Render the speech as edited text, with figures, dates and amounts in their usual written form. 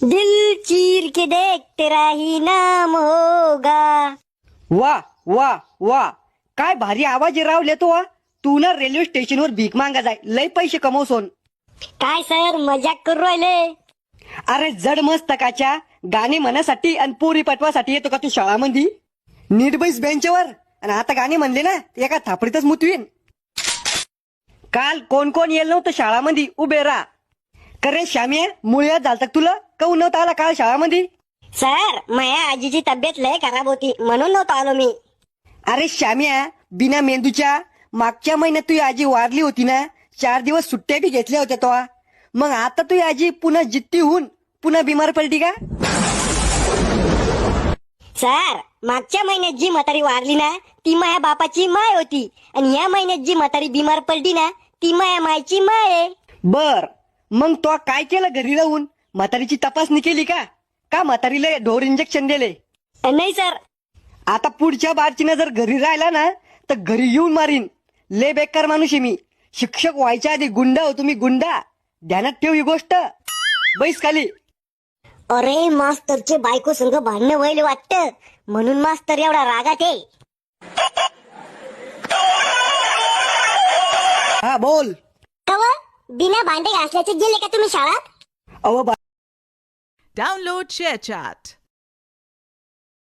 दिल चीर के देख तेरा ही नाम होगा. वा वा वा, काय भारी आवाज रावले तो. तू ना रेल्वे स्टेशनवर भीक मागा जाय, लय पैसे कमवसोन. काय सर मजाक करू राहिले. अरे जड मस्तकाच्या गाणे म्हणण्यासाठी आणि पोरी पटवासाठी येतो का तू शाळामध्ये? नीट बैस बेंचवर आणि आता गाणे म्हणले ना एका थापडीतच मुतवीन. काल कोण कोण येल नव्हतं शाळामध्ये, उभे राहा. करे श्यामिया मुळ्यात झालता तुला, काऊन नव्हता आला काल शाळामध्ये? सर माझ्या आजीची तब्येत लय खराब होती म्हणून नव्हतो आलो मी. अरे श्यामिया बिना मेंदूच्या, मागच्या महिन्यात तुझी आजी वारली होती ना, 4 दिवस सुट्ट्या बी घेतल्या होत्या तो. मग आता तुझी आजी पुन्हा जित्ती होऊन पुन्हा बिमार पडली का? सर मागच्या महिन्यात जी म्हातारी वारली ना ती माझ्या बापाची माय होती आणि या महिन्यात जी म्हातारी बिमार पडली ना ती माझ्या मायची माय आहे. बर, मग तो काय केलं घरी राहून? म्हातारीची तपासणी केली का? का म्हातारीला ढोर इंजेक्शन दिले? नाही सर. आता पुढच्या बारचीनं जर घरी राहिला ना तर घरी येऊन मारीन. ले बेकार माणूस आहे मी. शिक्षक व्हायच्या आधी गुंडा होतो मी, गुंडा. ध्यानात ठेव ही गोष्ट. बैस खाली. अरे मास्तरचे बायको संग भांडणं व्हायला वाटतं म्हणून मास्तर एवढा रागात आहे. हा बोल. कवा बिना भांडे घासल्याचे गेले का तुम्ही शाळात? अहो Download ShareChat.